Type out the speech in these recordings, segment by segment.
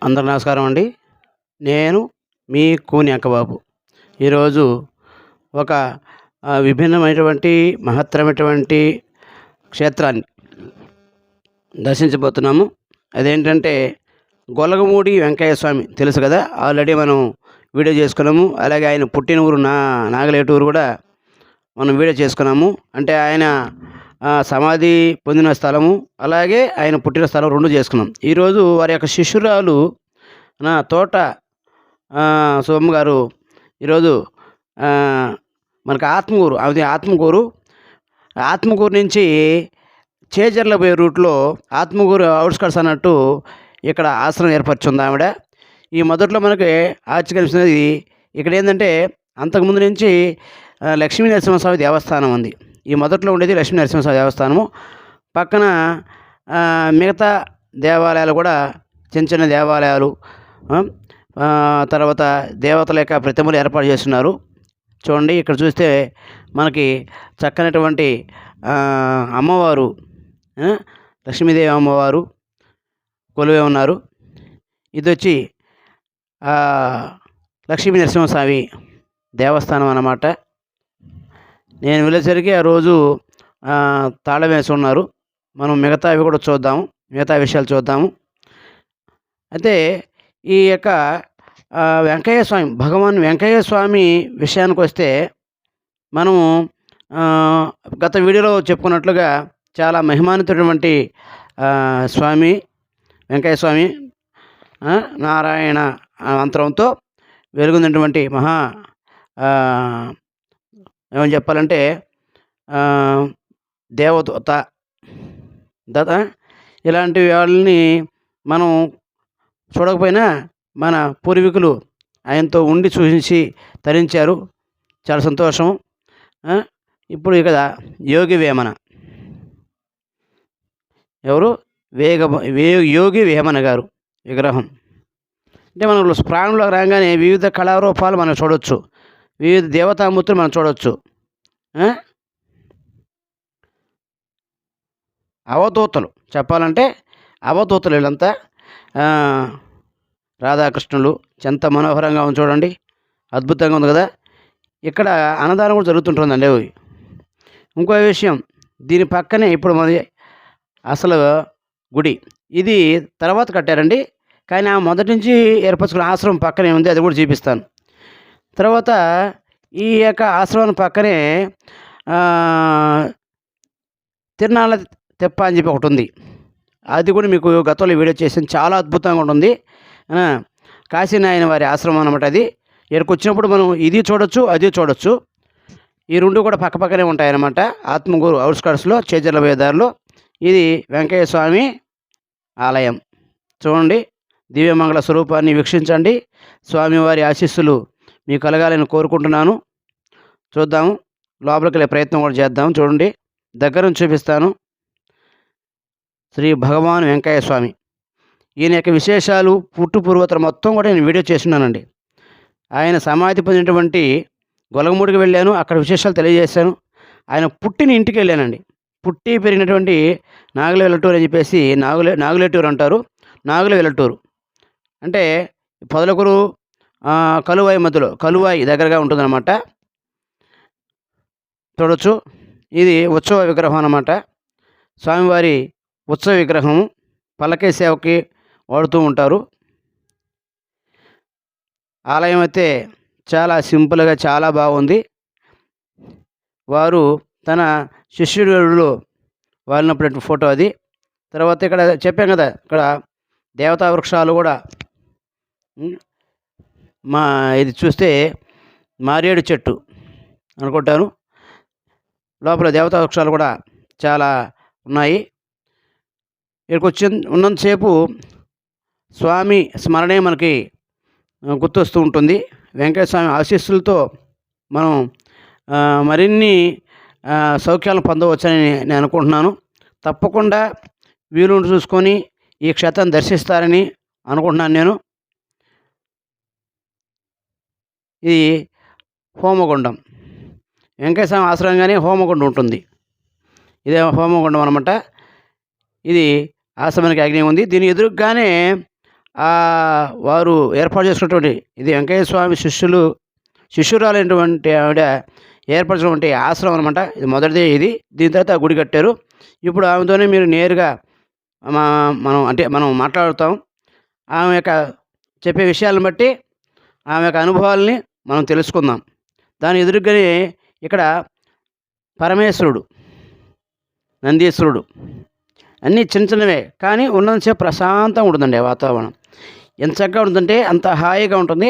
అందరు నమస్కారం అండి. నేను మీ కూని అంకబాబు. ఈరోజు ఒక విభిన్నమైనటువంటి మహత్తరమైనటువంటి క్షేత్రాన్ని దర్శించబోతున్నాము. అదేంటంటే గొలగమూడి వెంకయ్య స్వామి తెలుసు కదా, ఆల్రెడీ మనం వీడియో చేసుకున్నాము. అలాగే ఆయన పుట్టిన ఊరు నాగలేటూరు కూడా మనం వీడియో చేసుకున్నాము. అంటే ఆయన సమాధి పొందిన స్థలము, అలాగే ఆయన పుట్టిన స్థలం రెండు చేసుకున్నాం. ఈరోజు వారి యొక్క శిష్యురాలు నా తోట శుభమ్మ గారు ఈరోజు మనకు ఆత్మకూరు నుంచి చేజర్ల పోయే రూట్లో ఆత్మకూరు అవుట్స్కట్స్ అన్నట్టు ఇక్కడ ఆశ్రమం ఏర్పరచుంది ఆవిడ. ఈ మొదట్లో మనకి ఆశ్చర్యకనిపిస్తున్నది ఇక్కడ ఏంటంటే అంతకుముందు నుంచి లక్ష్మీ నరసింహస్వామి దేవస్థానం ఉంది. ఈ మొదట్లో ఉండేది లక్ష్మీ నరసింహస్వామి దేవస్థానము. పక్కన మిగతా దేవాలయాలు కూడా చిన్న చిన్న దేవాలయాలు, తర్వాత దేవతల యొక్క ప్రతిమలు ఏర్పాటు చేస్తున్నారు. చూడండి, ఇక్కడ చూస్తే మనకి చక్కనటువంటి అమ్మవారు, లక్ష్మీదేవి అమ్మవారు కొలువే ఉన్నారు. ఇది వచ్చి లక్ష్మీ నరసింహస్వామి దేవస్థానం అన్నమాట. నేను వెళ్ళేసరికి ఆ రోజు తాళం వేసి ఉన్నారు. మనం మిగతావి కూడా చూద్దాము, మిగతా విషయాలు చూద్దాము. అయితే ఈ యొక్క భగవాన్ వెంకయ్య స్వామి విషయానికి వస్తే మనము గత వీడియోలో చెప్పుకున్నట్లుగా చాలా మహిమాన్వితమైనటువంటి స్వామి వెంకయ్య స్వామి. నారాయణ మంత్రంతో వెలుగొందినటువంటి ఏమని చెప్పాలంటే దేవదూత ఇలాంటి వాళ్ళని మనం చూడకపోయినా మన పూర్వీకులు ఆయనతో ఉండి చూసి తరించారు. చాలా సంతోషం. ఇప్పుడు ఇక యోగి వేమన, ఎవరు యోగి వేమన గారు విగ్రహం. అంటే మనం ప్రాణంలోకి రాగానే వివిధ కళారూపాలు మనం చూడవచ్చు, వివిధ దేవతామూర్తులు మనం చూడవచ్చు. అవధూతలు చెప్పాలంటే అవధూతలు వీళ్ళంతా రాధాకృష్ణులు ఎంత మనోహరంగా ఉంది చూడండి, అద్భుతంగా ఉంది కదా. ఇక్కడ అన్నదానం కూడా జరుగుతుంటుందండి. ఇంకో విషయం, దీని పక్కనే ఇప్పుడు మన అసలు గుడి ఇది తర్వాత కట్టారండి, కానీ ఆ మొదటి నుంచి ఏర్పరచుకున్న ఆశ్రమం పక్కనే ఉంది, అది కూడా చూపిస్తాను. తర్వాత ఈ యొక్క ఆశ్రమం పక్కనే తిరునాళ్ళ తెప్ప అని చెప్పి ఒకటి ఉంది. అది కూడా మీకు గతంలో వీడియో చేసాను, చాలా అద్భుతంగా ఉంటుంది. కాశీనాయన వారి ఆశ్రమం అన్నమాట. అది ఇక్కడికి వచ్చినప్పుడు మనం ఇది చూడొచ్చు, అది చూడొచ్చు. ఈ రెండు కూడా పక్కపక్కనే ఉంటాయన్నమాట. ఆత్మకూరు అవుట్స్కట్స్లో చేజర్ల వేదారులో ఇది వెంకయ్య స్వామి ఆలయం. చూడండి, దివ్యమంగళ స్వరూపాన్ని వీక్షించండి. స్వామివారి ఆశీస్సులు మీకు కలగాలని కోరుకుంటున్నాను. చూద్దాము, లోపలికి వెళ్ళే ప్రయత్నం కూడా చేద్దాం. చూడండి, దగ్గర నుంచి చూపిస్తాను. శ్రీ భగవాన్ వెంకయ్య స్వామి, ఈయన యొక్క విశేషాలు పూర్వతరం మొత్తం కూడా నేను వీడియో చేస్తున్నానండి. ఆయన సమాధి పొందినటువంటి గొలగమూడికి వెళ్ళాను, అక్కడ విశేషాలు తెలియజేశాను. ఆయన పుట్టిన ఇంటికి వెళ్ళానండి. పుట్టి పెరిగినటువంటి నాగుల వెల్లటూరు అని చెప్పేసి నాగులేటూరు అంటారు. నాగుల వెల్లటూరు అంటే పొదలకూరు కలువాయి మధ్యలో, కలువాయి దగ్గరగా ఉంటుందన్నమాట. చూడవచ్చు, ఇది ఉత్సవ విగ్రహం అన్నమాట. స్వామివారి ఉత్సవ విగ్రహం పల్లకీ సేవకి వాడుతూ ఉంటారు. ఆలయం అయితే చాలా సింపుల్గా చాలా బాగుంది. వారు తన శిష్యుడిలో వాలినప్పుడు ఫోటో అది. తర్వాత ఇక్కడ చెప్పాం కదా, ఇక్కడ దేవతా వృక్షాలు కూడా ఇది చూస్తే మారేడు చెట్టు అనుకుంటాను. లోపల దేవతా వృక్షాలు కూడా చాలా ఉన్నాయి. ఇక్కడికి ఉన్నంతసేపు స్వామి స్మరణే మనకి గుర్తొస్తూ ఉంటుంది. వెంకటేశ్వర స్వామి ఆశీస్సులతో మనం మరిన్ని సౌఖ్యాలను పొందవచ్చని నేను అనుకుంటున్నాను. తప్పకుండా వీలుండి చూసుకొని ఈ క్షేత్రాన్ని దర్శిస్తారని అనుకుంటున్నాను నేను. ఇది హోమగుండం, వెంకటేశ్వర స్వామి ఆశ్రమంగానే హోమగుండం ఉంటుంది. ఇదే హోమగుండం అనమాట. ఇది ఆశ్రమానికి ఆగ్నేయం ఉంది. దీని ఎదురుగానే వారు ఏర్పాటు చేసుకున్నటువంటి ఇది వెంకయ్య స్వామి శిష్యురాలైనటువంటి ఆవిడ ఏర్పరిచినటువంటి ఆశ్రమం అనమాట. ఇది మొదటిది ఇది. దీని తర్వాత గుడి కట్టారు. ఇప్పుడు ఆమెతోనే మీరు నేరుగా మనం మాట్లాడుతాం. ఆమె యొక్క చెప్పే విషయాలను బట్టి ఆమె యొక్క అనుభవాల్ని మనం తెలుసుకుందాం. దాని ఎదురుగానే ఇక్కడ పరమేశ్వరుడు, నందీశ్వరుడు అన్నీ చిన్న చిన్నవే, కానీ ఉన్నంతసేపు ప్రశాంతంగా ఉంటుందండి వాతావరణం. ఎంత చక్కగా ఉంటుందంటే అంత హాయిగా ఉంటుంది.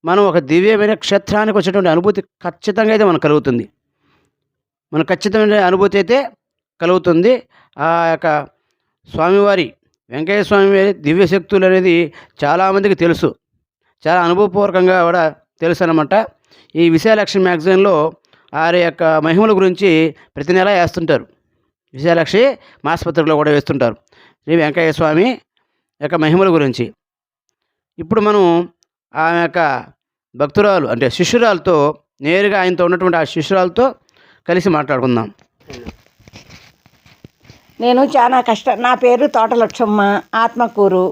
మనం ఒక దివ్యమైన క్షేత్రానికి వచ్చేటువంటి అనుభూతి ఖచ్చితంగా అయితే మనకు కలుగుతుంది. మనకు ఖచ్చితమైన అనుభూతి అయితే కలుగుతుంది. ఆ యొక్క స్వామివారి వెంకయ్య స్వామి దివ్యశక్తులు అనేది చాలామందికి తెలుసు, చాలా అనుభవపూర్వకంగా కూడా తెలుసు అన్నమాట. ఈ విశాలక్ష్మి మ్యాగజైన్లో వారి యొక్క మహిమల గురించి ప్రతి నెల వేస్తుంటారు. విశాలక్షి మాసపత్రికలో కూడా వేస్తుంటారు శ్రీ వెంకయ్య స్వామి యొక్క మహిమల గురించి. ఇప్పుడు మనం ఆమె యొక్క భక్తురాలు అంటే శిష్యురాలతో నేరుగా ఆయనతో ఉన్నటువంటి ఆ శిష్యురాలతో కలిసి మాట్లాడుకుందాం. నేను చాలా నా పేరు తోటలక్ష్మమ్మ, ఆత్మకూరు,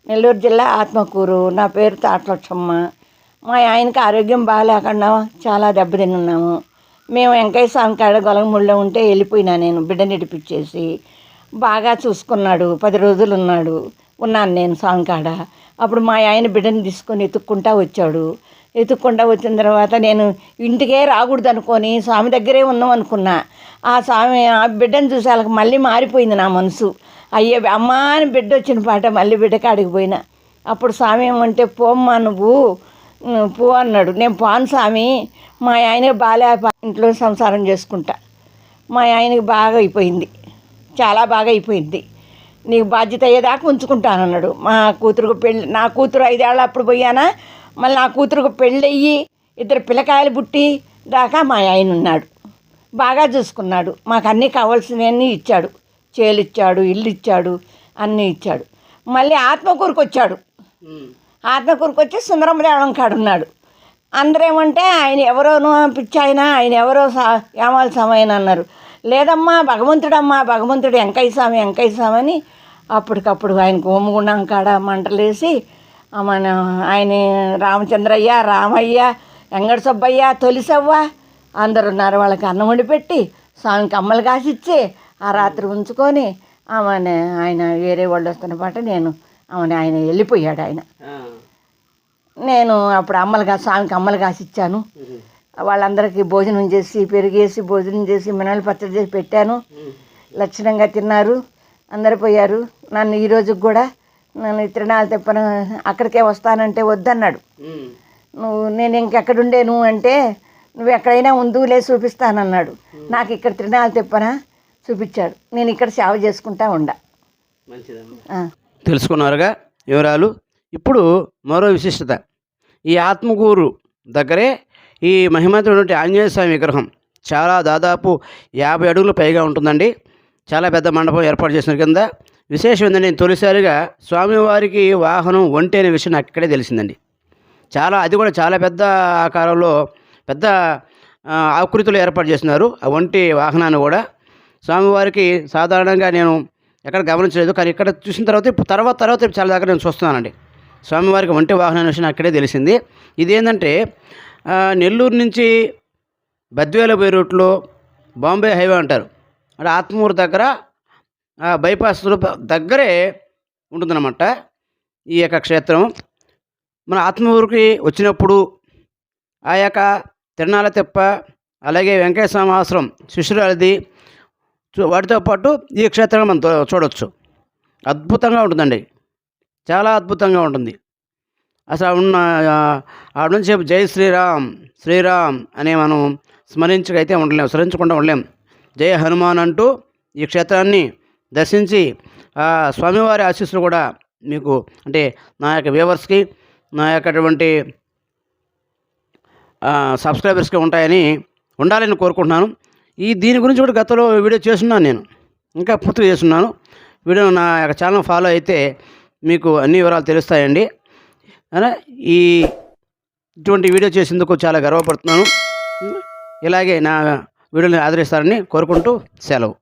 నెల్లూరు జిల్లా ఆత్మకూరు. నా పేరు తోటలక్ష్మమ్మ. మా ఆయనకి ఆరోగ్యం బాగాలేకుండా చాలా దెబ్బతిని ఉన్నాము. మేము వెంకయ్య స్వామి కాడ గొలగముడిలో ఉంటే వెళ్ళిపోయినా నేను బిడ్డని ఇడిపించేసి. బాగా చూసుకున్నాడు, 10 రోజులు ఉన్నాను నేను స్వామి కాడ. అప్పుడు మా ఆయన బిడ్డని తీసుకొని ఎత్తుక్కుంటా వచ్చాడు. ఎత్తుక్కుంటా వచ్చిన తర్వాత నేను ఇంటికే రాకూడదు అనుకొని స్వామి దగ్గరే ఉన్నాం అనుకున్నా. ఆ స్వామి ఆ బిడ్డను చూసి వాళ్ళకి మళ్ళీ మారిపోయింది నా మనసు. అయ్యే అమ్మా అని బిడ్డ వచ్చిన పాట మళ్ళీ బిడ్డ కాడికి పోయినా. అప్పుడు స్వామి ఏమంటే పోమ్మా నువ్వు పో అన్నాడు. నేను పోను స్వామి, మా ఆయనకి బాగా ఇంట్లో సంసారం చేసుకుంటా. మా ఆయనకి బాగా అయిపోయింది, చాలా బాగా అయిపోయింది. నీకు బాధ్యత అయ్యేదాకా ఉంచుకుంటానన్నాడు. మా కూతురుకు పెళ్ళి, నా కూతురు 5 ఏళ్ళ అప్పుడు పోయానా, మళ్ళీ నా కూతురుకు పెళ్ళి అయ్యి 2 పిల్లకాయలు పుట్టి దాకా మా ఆయన ఉన్నాడు, బాగా చూసుకున్నాడు. మాకు అన్నీ కావాల్సినవన్నీ ఇచ్చాడు, చేలు ఇచ్చాడు, ఇల్లు ఇచ్చాడు, అన్నీ ఇచ్చాడు. మళ్ళీ ఆత్మకూరుకు వచ్చాడు. ఆత్మకూరుకు వచ్చి సుందరమదేవడం కాడున్నాడు. అందరేమంటే ఆయన ఎవరోనో పిచ్చి ఆయన ఎవరో యామాల సమయం అన్నారు. లేదమ్మా భగవంతుడు వెంకయ్య స్వామి అని అప్పటికప్పుడు ఆయనకు హోమగుండం కాడ మంటలేసి మన ఆయన రామచంద్రయ్య, రామయ్య, వెంకట సుబ్బయ్య, తొలిసవ్వ అందరు ఉన్నారు. వాళ్ళకి అన్నం వండి పెట్టి స్వామికి అమ్మలు కాసిచ్చి ఆ రాత్రి ఉంచుకొని ఆయన వేరే వాళ్ళు వస్తున్న పాట ఆయన వెళ్ళిపోయాడు. నేను అప్పుడు స్వామికి అమ్మలు కాసిచ్చాను. వాళ్ళందరికీ భోజనం చేసి పెరిగేసి భోజనం చేసి మినరల్ పచ్చడి చేసి పెట్టాను. లక్షణంగా తిన్నారు, అందరు పోయారు. నన్ను ఈరోజుకి కూడా నన్ను తిరణాలు తెప్పన అక్కడికే వస్తానంటే వద్దన్నాడు. నేను ఇంకెక్కడుండేను అంటే నువ్వు ఎక్కడైనా ఉందులే చూపిస్తానన్నాడు. నాకు ఇక్కడ తిరణాలు తెప్పన చూపించాడు. నేను ఇక్కడ సేవ చేసుకుంటా తెలుసుకున్నారుగా వివరాలు. ఇప్పుడు మరో విశిష్టత, ఈ ఆత్మకూరు దగ్గరే ఈ మహిమంతుడైనటువంటి ఆంజనేయ స్వామి విగ్రహం చాలా దాదాపు 50 అడుగులు పైగా ఉంటుందండి. చాలా పెద్ద మండపం ఏర్పాటు చేసిన కింద. విశేషం ఏంటంటే నేను తొలిసారిగా స్వామివారికి వాహనం ఒంటి అనే విషయం నాకు ఇక్కడే తెలిసిందండి. అది కూడా చాలా పెద్ద ఆకారంలో పెద్ద ఆకృతిలో ఏర్పాటు చేస్తున్నారు ఆ ఒంటి వాహనాన్ని కూడా. స్వామివారికి సాధారణంగా నేను ఎక్కడ గమనించలేదు, కానీ ఇక్కడ చూసిన తర్వాత చాలా దగ్గర నేను చూస్తున్నానండి. స్వామివారికి ఒంటి వాహనం విషయం అక్కడే తెలిసింది. ఇదేంటంటే నెల్లూరు నుంచి బద్వేల పోయే రూట్లో బాంబే హైవే అంటారు, అంటే ఆత్మూరు దగ్గర బైపాస్ దగ్గరే ఉంటుందన్నమాట ఈ యొక్క క్షేత్రం. మన ఆత్మూరుకి వచ్చినప్పుడు ఆ యొక్క తిరణాల తెప్ప, అలాగే వెంకయ్య స్వామి ఆశ్రమం శిష్యురాలది, వాటితో పాటు ఈ క్షేత్రం మనం చూడవచ్చు. అద్భుతంగా ఉంటుందండి, చాలా అద్భుతంగా ఉంటుంది. అసలు ఆడ నుంచి జై శ్రీరామ్ అనే మనం స్మరించకుండా ఉండలేం. జయ హనుమాన్ అంటూ ఈ క్షేత్రాన్ని దర్శించి ఆ స్వామివారి ఆశీస్సులు కూడా మీకు అంటే నా యొక్క వ్యూవర్స్కి, నా యొక్కటువంటి సబ్స్క్రైబర్స్కి ఉండాలని కోరుకుంటున్నాను. దీని గురించి కూడా గతంలో వీడియో చేస్తున్నాను, నేను ఇంకా పూర్తిగా చేస్తున్నాను. వీడియో నా యొక్క ఛానల్ ఫాలో అయితే మీకు అన్ని వివరాలు తెలుస్తాయండి. ఇటువంటి వీడియో చేసేందుకు చాలా గర్వపడుతున్నాను. ఇలాగే నా వీడియోని ఆదరిస్తారని కోరుకుంటూ సెలవు.